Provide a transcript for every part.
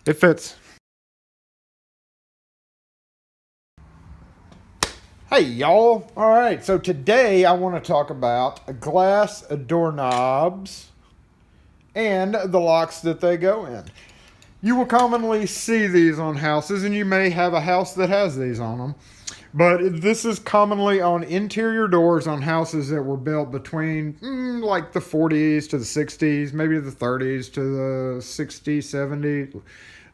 It fits. Hey y'all. All right, so today I want to talk about glass doorknobs and the locks that they go in. You will commonly see these on houses, and you may have a house that has these on them. But this is commonly on interior doors on houses that were built between like the 40s to the 60s, maybe the 30s to the 60s, 70s.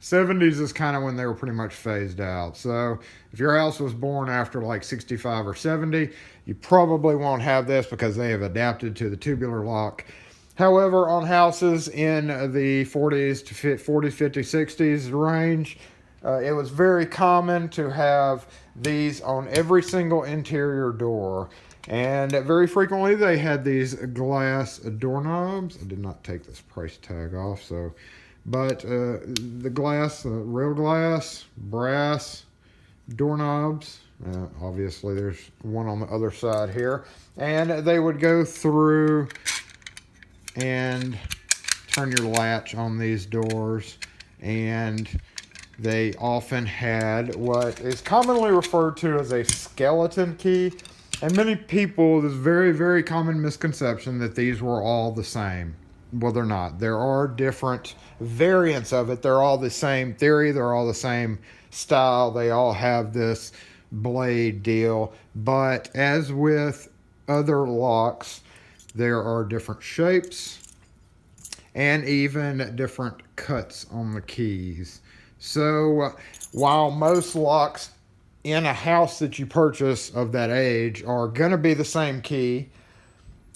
70s is kind of when they were pretty much phased out. So if your house was born after like 65 or 70, you probably won't have this because they have adapted to the tubular lock. However, on houses in the 40s to 40s, 50s, 60s range, it was very common to have these on every single interior door. And very frequently they had these glass doorknobs. I did not take this price tag off, so. But the glass, real glass, brass doorknobs. Obviously, there's one on the other side here. And they would go through and turn your latch on these doors. And they often had what is commonly referred to as a skeleton key. And many people, there's very, very common misconception that these were all the same. Well, they're not. There are different variants of it. They're all the same theory. They're all the same style. They all have this blade deal. But as with other locks, there are different shapes and even different cuts on the keys. So while most locks in a house that you purchase of that age are going to be the same key,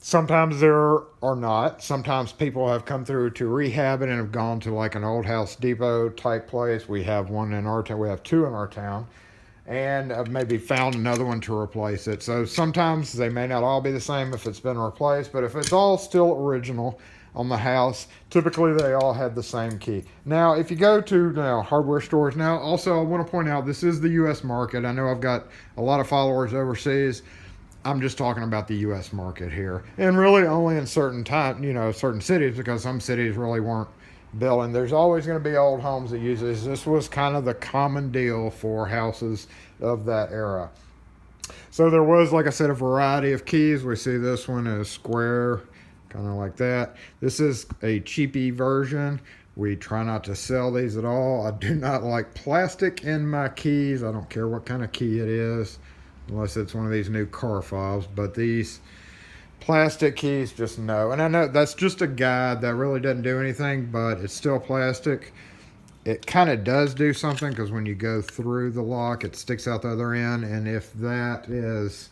sometimes there are not. Sometimes people have come through to rehab it and have gone to like an old House Depot type place. We have one in our town. We have two in our town, and maybe found another one to replace it. So sometimes they may not all be the same if it's been replaced, but if it's all still original on the house, typically they all have the same key. Now, if you go to hardware stores now, also I want to point out this is the U.S. market. I know I've got a lot of followers overseas. I'm just talking about the U.S. market here, and really only in certain certain cities, because some cities really weren't built. And there's always going to be old homes that use this. This was kind of the common deal for houses of that era. So there was, like I said, a variety of keys. We see this one is square, kind of like that. This is a cheapy version. We try not to sell these at all. I do not like plastic in my keys. I don't care what kind of key it is, unless it's one of these new car fobs. But these plastic keys, just no. And I know that's just a guide that really doesn't do anything, but it's still plastic. It kind of does do something, because when you go through the lock, it sticks out the other end. And if that is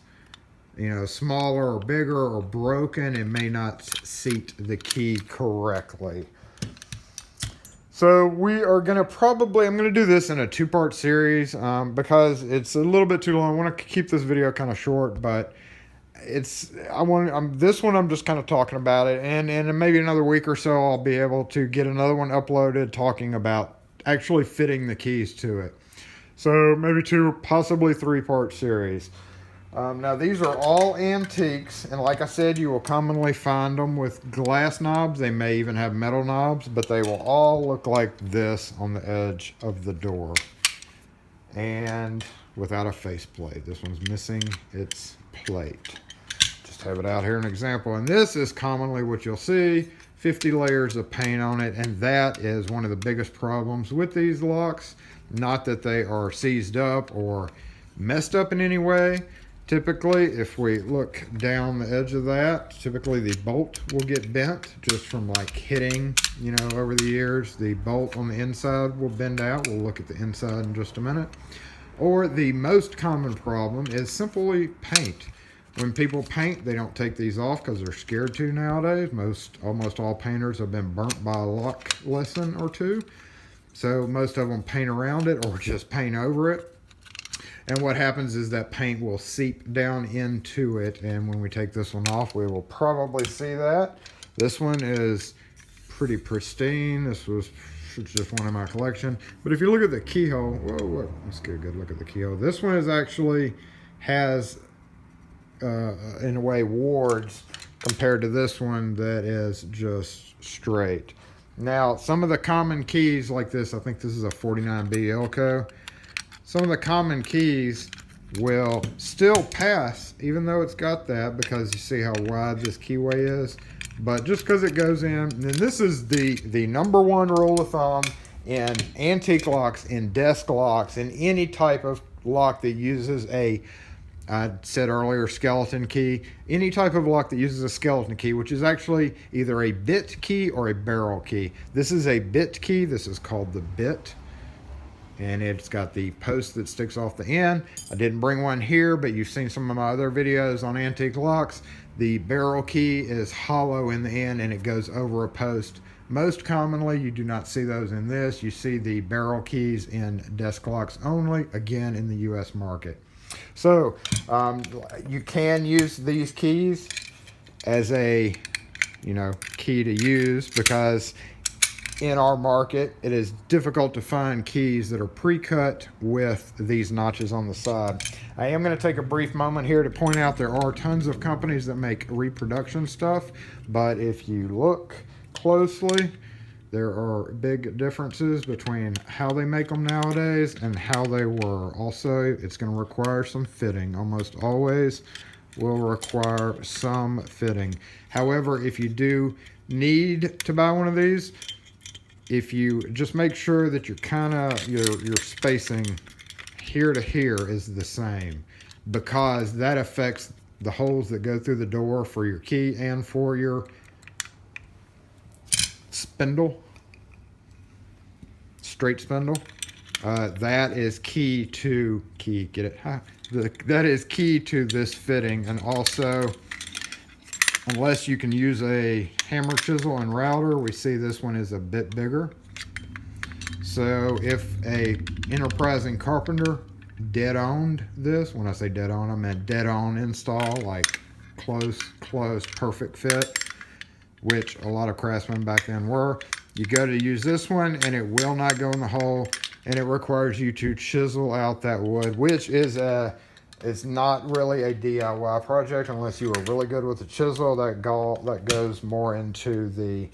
smaller or bigger or broken, it may not seat the key correctly. So we are going to I'm going to do this in a two-part series because it's a little bit too long. I want to keep this video kind of short, but this one I'm just kind of talking about it. And in maybe another week or so, I'll be able to get another one uploaded talking about actually fitting the keys to it. So maybe two, possibly three-part series. Now, these are all antiques, and like I said, you will commonly find them with glass knobs. They may even have metal knobs, but they will all look like this on the edge of the door, and without a faceplate. This one's missing its plate. Just have it out here, an example, and this is commonly what you'll see, 50 layers of paint on it, and that is one of the biggest problems with these locks. Not that they are seized up or messed up in any way. Typically, if we look down the edge of that, typically the bolt will get bent just from like hitting, over the years. The bolt on the inside will bend out. We'll look at the inside in just a minute. Or the most common problem is simply paint. When people paint, they don't take these off because they're scared to nowadays. Almost all painters have been burnt by a lock lesson or two. So most of them paint around it or just paint over it. And what happens is that paint will seep down into it. And when we take this one off, we will probably see that. This one is pretty pristine. This was just one in my collection. But if you look at the keyhole, whoa, let's get a good look at the keyhole. This one has, in a way, wards compared to this one that is just straight. Now, some of the common keys like this, I think this is a 49B Elco. Some of the common keys will still pass, even though it's got that, because you see how wide this keyway is. But just because it goes in, and this is the #1 rule of thumb in antique locks, in desk locks, in any type of lock that uses a, I said earlier, skeleton key. Any type of lock that uses a skeleton key, which is actually either a bit key or a barrel key. This is a bit key. This is called the bit. And it's got the post that sticks off the end. I didn't bring one here, but you've seen some of my other videos on antique locks. The barrel key is hollow in the end and it goes over a post. Most commonly, you do not see those in this. You see the barrel keys in desk locks only, again, in the US market. So you can use these keys as a, key to use, because in our market, it is difficult to find keys that are pre-cut with these notches on the side. I am going to take a brief moment here to point out there are tons of companies that make reproduction stuff, but if you look closely, there are big differences between how they make them nowadays and how they were. Also, it's going to require some fitting. Almost always will require some fitting. However, if you do need to buy one of these, if you just make sure that your spacing here to here is the same, because that affects the holes that go through the door for your key and for your spindle, straight spindle. That is key to that is key to this fitting. And also, unless you can use a hammer, chisel, and router, we see this one is a bit bigger. So if a enterprising carpenter dead owned this, when I say dead on, I meant dead on install, like close, perfect fit, which a lot of craftsmen back then were. You go to use this one and it will not go in the hole, and it requires you to chisel out that wood, which is it's not really a DIY project unless you are really good with the chisel. That goes more into the,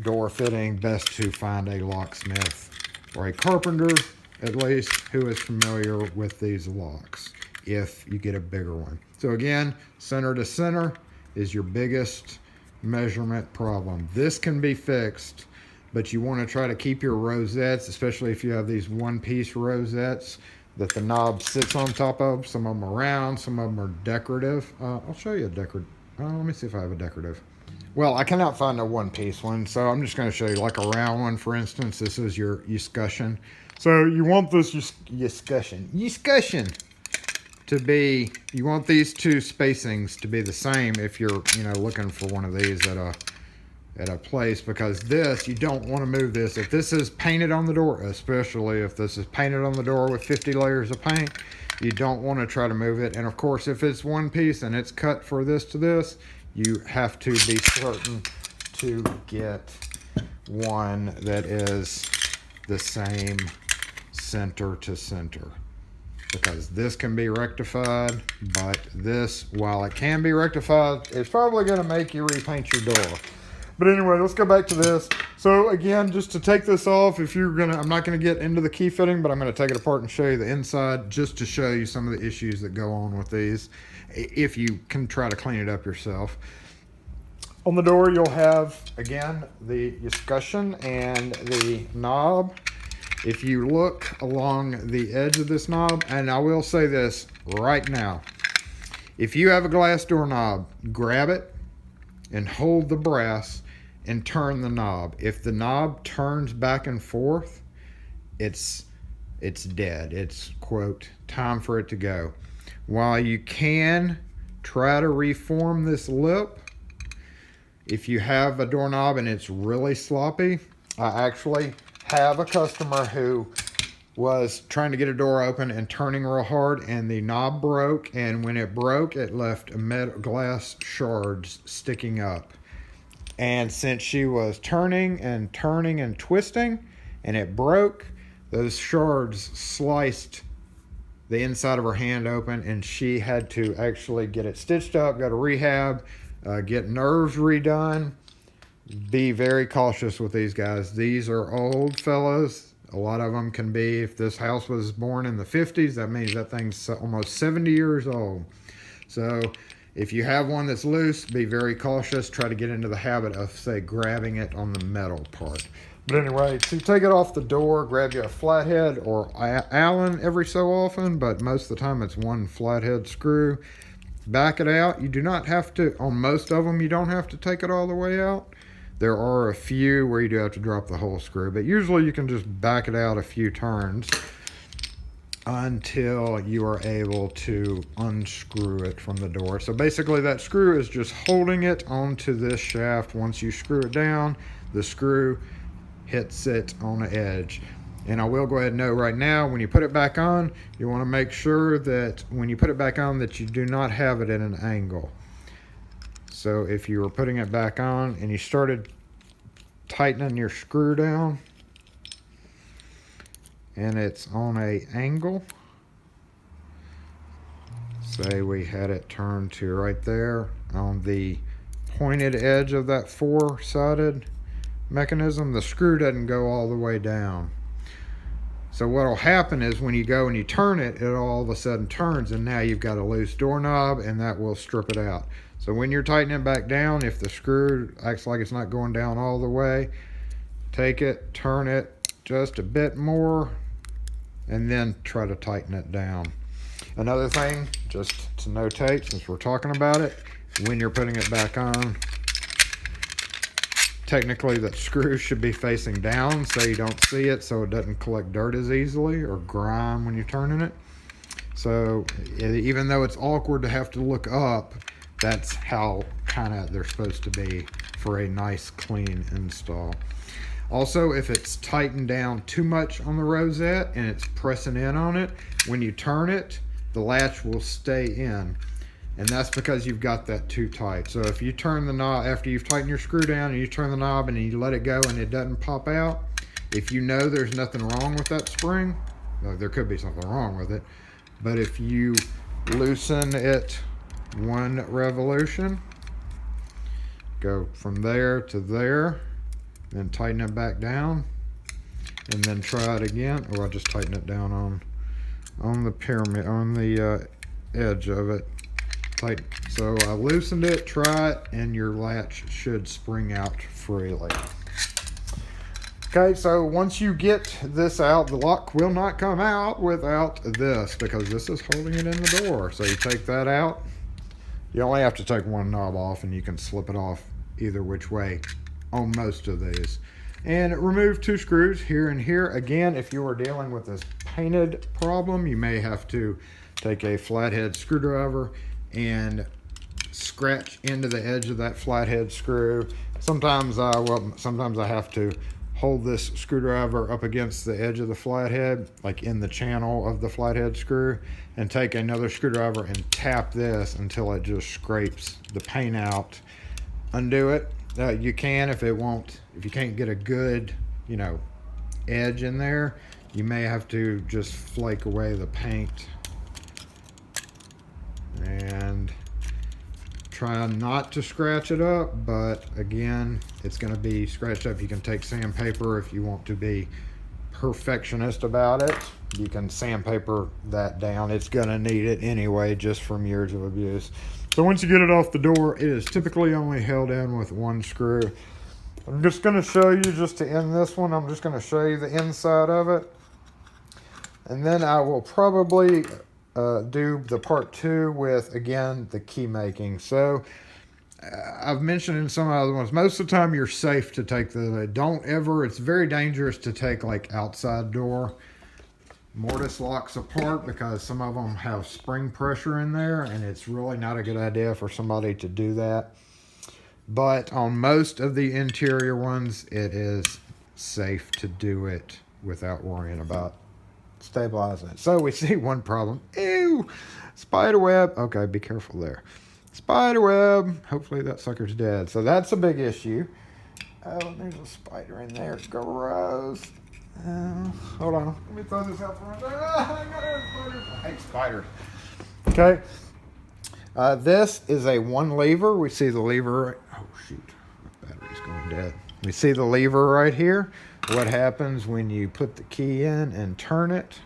door fitting. Best to find a locksmith or a carpenter, at least, who is familiar with these locks, if you get a bigger one. So again, center to center is your biggest measurement problem. This can be fixed, but you want to try to keep your rosettes, especially if you have these one-piece rosettes that the knob sits on top of. Some of them are round, some of them are decorative. I'll show you a decorative. Let me see if I have a decorative. Well, I cannot find a one-piece one, so I'm just going to show you like a round one, for instance. This is your escutcheon. So you want this escutcheon to be, you want these two spacings to be the same if you're, looking for one of these at a place, because this, you don't want to move this. If this is painted on the door, especially if this is painted on the door with 50 layers of paint, you don't want to try to move it. And of course, if it's one piece and it's cut for this to this, you have to be certain to get one that is the same center to center, because this can be rectified, but this, while it can be rectified, it's probably going to make you repaint your door. But anyway, let's go back to this. So again, just to take this off, I'm not gonna get into the key fitting, but I'm gonna take it apart and show you the inside, just to show you some of the issues that go on with these, if you can try to clean it up yourself. On the door, you'll have, again, the escutcheon and the knob. If you look along the edge of this knob, and I will say this right now, if you have a glass doorknob, grab it and hold the brass and turn the knob. If the knob turns back and forth, it's dead. It's, quote, time for it to go. While you can try to reform this lip, if you have a doorknob and it's really sloppy, I actually have a customer who was trying to get a door open and turning real hard, and the knob broke, and when it broke, it left glass shards sticking up. And since she was turning and twisting and it broke, those shards sliced the inside of her hand open, and she had to actually get it stitched up, go to rehab, get nerves redone, be very cautious with these guys. These are old fellas. A lot of them can be, if this house was born in the 50s, that means that thing's almost 70 years old. So if you have one that's loose, be very cautious. Try to get into the habit of, say, grabbing it on the metal part. But anyway, to take it off the door, grab you a flathead or Allen every so often, but most of the time it's one flathead screw. Back it out. You do not have to, on most of them, you don't have to take it all the way out. There are a few where you do have to drop the whole screw, but usually you can just back it out a few turns until you are able to unscrew it from the door. So basically that screw is just holding it onto this shaft. Once you screw it down, the screw hits it on the edge. And I will go ahead and note right now, when you put it back on, you want to make sure that when you put it back on that you do not have it at an angle. So if you were putting it back on and you started tightening your screw down and it's on an angle, say we had it turned to right there on the pointed edge of that four-sided mechanism, the screw doesn't go all the way down. So what will happen is when you go and you turn it, it all of a sudden turns, and now you've got a loose doorknob, and that will strip it out. So when you're tightening it back down, if the screw acts like it's not going down all the way, take it, turn it just a bit more, and then try to tighten it down. Another thing, just to notate, since we're talking about it, when you're putting it back on, technically the screw should be facing down so you don't see it, so it doesn't collect dirt as easily or grime when you're turning it. So even though it's awkward to have to look up, that's how kind of they're supposed to be for a nice clean install. Also, if it's tightened down too much on the rosette and it's pressing in on it, when you turn it, the latch will stay in. And that's because you've got that too tight. So if you turn the knob, after you've tightened your screw down and you turn the knob and you let it go and it doesn't pop out, if you know there's nothing wrong with that spring, well, there could be something wrong with it, but if you loosen it one revolution, go from there to there, then tighten it back down, and then try it again. Or I'll just tighten it down on the pyramid, on the edge of it. Tight. So I loosened it, try it, and your latch should spring out freely. Okay, so once you get this out, the lock will not come out without this, because this is holding it in the door. So you take that out. You only have to take one knob off, and you can slip it off either which way on most of these. And remove two screws here and here. Again, if you are dealing with this painted problem, you may have to take a flathead screwdriver and scratch into the edge of that flathead screw. Sometimes I have to hold this screwdriver up against the edge of the flathead, like in the channel of the flathead screw, and take another screwdriver and tap this until it just scrapes the paint out. Undo it. You can, if you can't get a good, edge in there, you may have to just flake away the paint and try not to scratch it up, but again, it's going to be scratched up. You can take sandpaper if you want to be perfectionist about it. You can sandpaper that down. It's going to need it anyway, just from years of abuse. So once you get it off the door, it is typically only held in with one screw. I'm just going to show you, just to end this one, I'm just going to show you the inside of it, and then I will probably do the part 2 with, again, the key making. So I've mentioned in some other ones, most of the time you're safe to take it's very dangerous to take like outside door mortise locks apart, because some of them have spring pressure in there, and it's really not a good idea for somebody to do that. But on most of the interior ones, it is safe to do it without worrying about stabilizing it. So we see one problem. Ew! Spider web. Okay, be careful there. Spider web. Hopefully that sucker's dead. So that's a big issue. Oh, there's a spider in there. Gross. Hold on. Let me throw this out for a minute. I hate spiders. Okay. This is a one lever. We see the lever. Oh, shoot. My battery's going dead. We see the lever right here. What happens when you put the key in and turn it?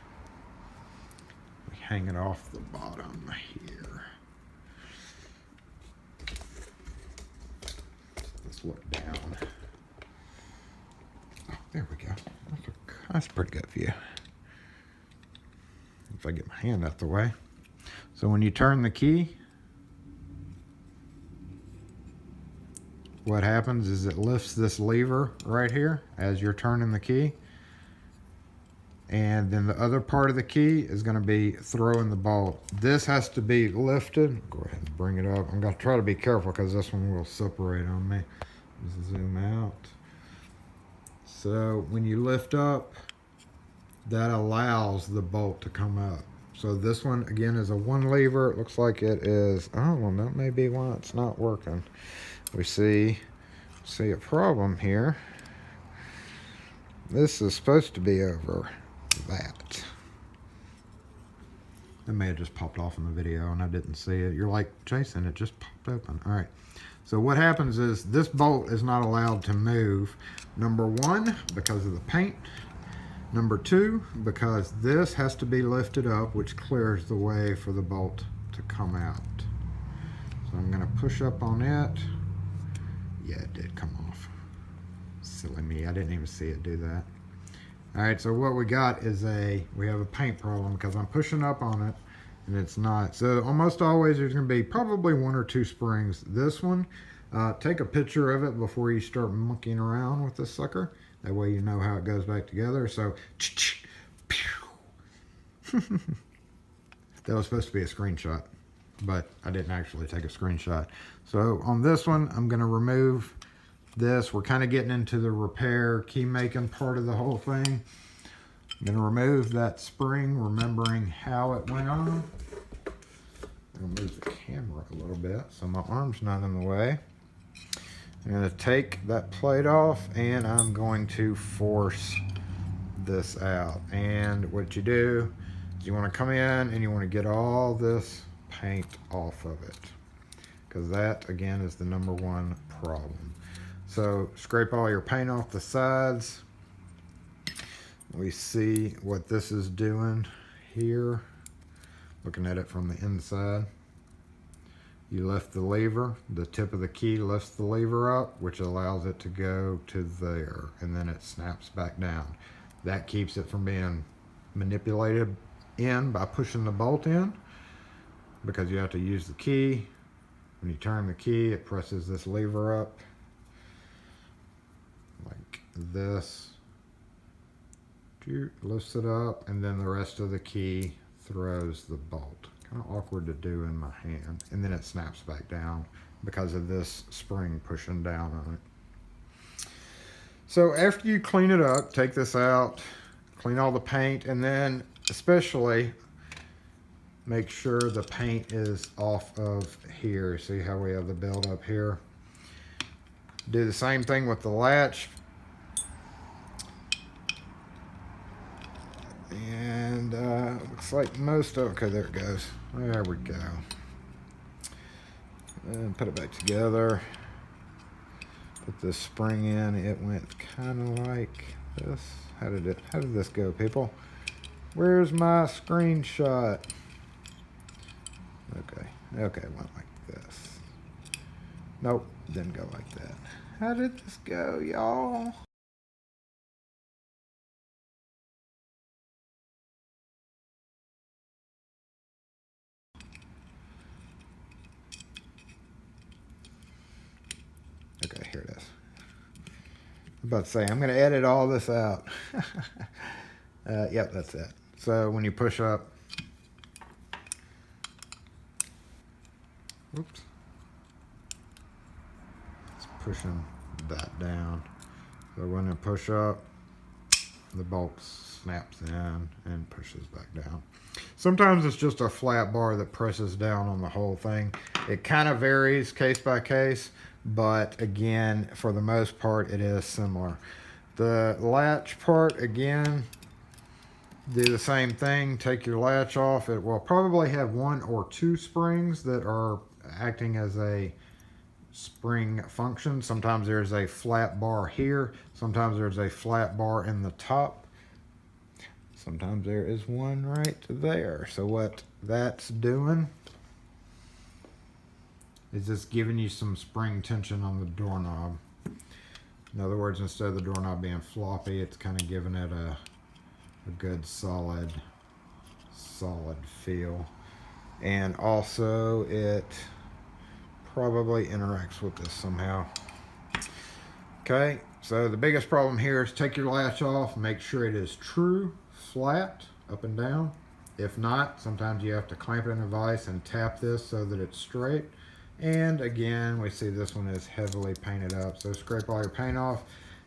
We hang it off the bottom here. Let's look down. Oh, there we go. That's a pretty good view. If I get my hand out the way. So when you turn the key, what happens is it lifts this lever right here as you're turning the key. And then the other part of the key is going to be throwing the bolt. This has to be lifted. Go ahead and bring it up. I'm going to try to be careful because this one will separate on me. Let's zoom out. So when you lift up, that allows the bolt to come up. So this one again is a one lever. It looks like it is, oh well, that may be why it's not working. We see a problem here. This is supposed to be over that. It may have just popped off in the video and I didn't see it. You're like, Jason, it just popped open. All right. So what happens is this bolt is not allowed to move. Number one, because of the paint. Number two, because this has to be lifted up, which clears the way for the bolt to come out. So I'm going to push up on it. Yeah, it did come off. Silly me, I didn't even see it do that. All right, so what we got is we have a paint problem because I'm pushing up on it and it's not. So almost always there's going to be probably one or two springs. This one, take a picture of it before you start monkeying around with this sucker. That way you know how it goes back together. So, that was supposed to be a screenshot, but I didn't actually take a screenshot. So on this one, I'm going to remove this. We're kind of getting into the repair key making part of the whole thing. I'm going to remove that spring, remembering how it went on. I'm going to move the camera a little bit so my arm's not in the way. I'm going to take that plate off and I'm going to force this out. And what you do is you want to come in and you want to get all this paint off of it, because that again is the number one problem. So scrape all your paint off the sides. We see what this is doing here, looking at it from the inside. You lift the lever, the tip of the key lifts the lever up, which allows it to go to there, and then it snaps back down. That keeps it from being manipulated in by pushing the bolt in, because you have to use the key. When you turn the key, it presses this lever up like this, lifts it up, and then the rest of the key throws the bolt. Kind of awkward to do in my hand, and then it snaps back down because of this spring pushing down on it. So after you clean it up, take this out, clean all the paint, and then especially make sure the paint is off of here. See how we have the build up here? Do the same thing with the latch. And looks like most of, okay, there it goes. There we go. And put it back together. Put this spring in. It went kind of like this. How did this go, people? Where's my screenshot? Okay, it went like this. Nope, didn't go like that. How did this go, y'all? Okay, here it is. I'm about to say, I'm going to edit all this out. Yep, that's it. So when you push up, oops, it's pushing that down. So when I push up, the bolt snaps in and pushes back down. Sometimes it's just a flat bar that presses down on the whole thing. It kind of varies case by case, but again, for the most part, it is similar. The latch part, again, do the same thing. Take your latch off. It will probably have one or two springs that are acting as a spring function. Sometimes there's a flat bar here. Sometimes there's a flat bar in the top. Sometimes there is one right there. So what that's doing is just giving you some spring tension on the doorknob. In other words, instead of the doorknob being floppy, it's kind of giving it a good solid feel. And also it probably interacts with this somehow. Okay, so the biggest problem here is take your latch off, make sure it is true, flat, up and down. If not, sometimes you have to clamp it in a vise and tap this so that it's straight. And again, we see this one is heavily painted up. So scrape all your paint off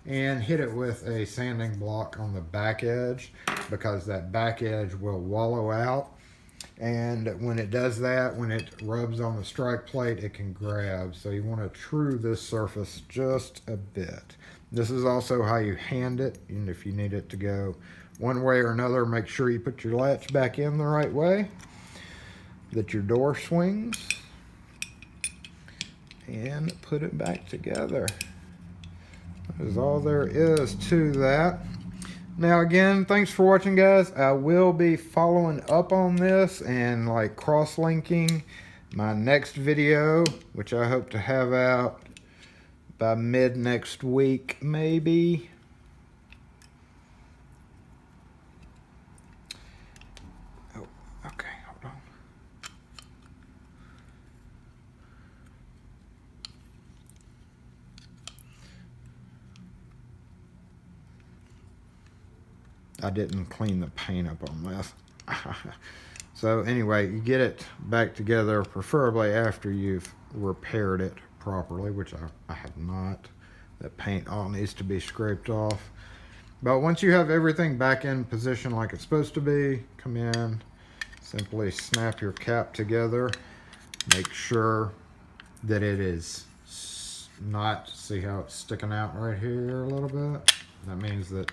and hit it with a sanding block on the back edge, because that back edge will wallow out. And when it does that, when it rubs on the strike plate, it can grab. So you want to true this surface just a bit. This is also how you hand it. And if you need it to go one way or another, make sure you put your latch back in the right way, that your door swings, and put it back together. That is all there is to that. Now again, thanks for watching, guys. I will be following up on this and like cross-linking my next video, which I hope to have out by mid next week, maybe. Oh, okay, hold on. I didn't clean the paint up on this. So anyway, you get it back together, preferably after you've repaired it properly, which I have not. That paint all needs to be scraped off. But once you have everything back in position like it's supposed to be, come in, simply snap your cap together. Make sure that it is not, see how it's sticking out right here a little bit? That means that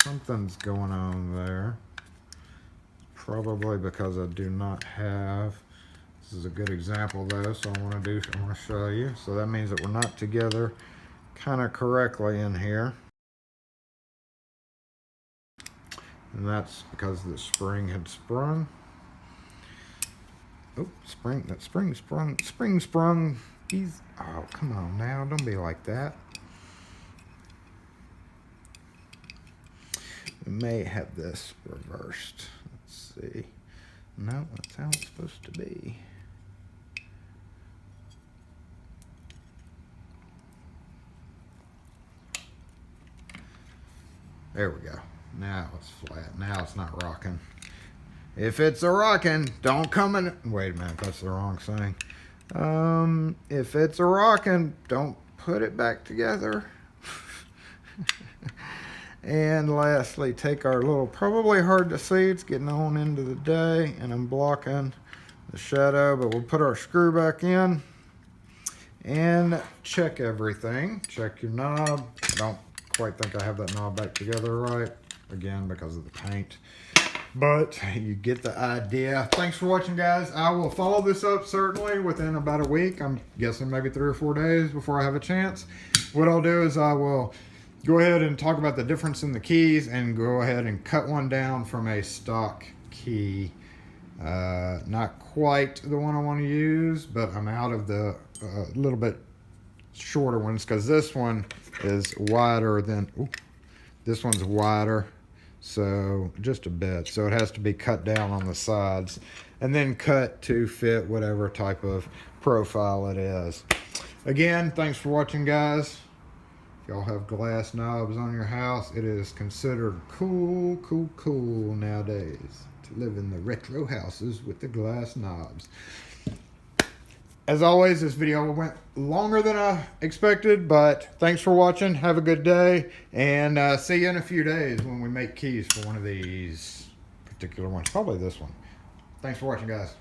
something's going on there. Probably because I do not have, this is a good example though, so I want to show you. So that means that we're not together kind of correctly in here. And that's because the spring had sprung. Oh, that spring sprung. Oh, come on now, don't be like that. We may have this reversed. Let's see. No, that's how it's supposed to be. There we go. Now it's flat. Now it's not rocking. If it's a rocking, don't come in. Wait a minute, that's the wrong thing. If it's a rocking, don't put it back together. And lastly, take our little, probably hard to see, it's getting on into the day and I'm blocking the shadow, but we'll put our screw back in and check everything. Check your knob. I don't quite think I have that knob back together right, again because of the paint, but you get the idea. Thanks for watching, guys. I will follow this up certainly within about a week. I'm guessing maybe 3 or 4 days before I have a chance. What I'll do is I will go ahead and talk about the difference in the keys and go ahead and cut one down from a stock key. Not quite the one I want to use, but I'm out of the little bit shorter ones because this one is wider than, this one's wider, so just a bit. So it has to be cut down on the sides and then cut to fit whatever type of profile it is. Again, thanks for watching, guys. Y'all have glass knobs on your house, it is considered cool nowadays to live in the retro houses with the glass knobs. As always, this video went longer than I expected, but thanks for watching. Have a good day, and see you in a few days when we make keys for one of these particular ones. Probably this one. Thanks for watching, guys.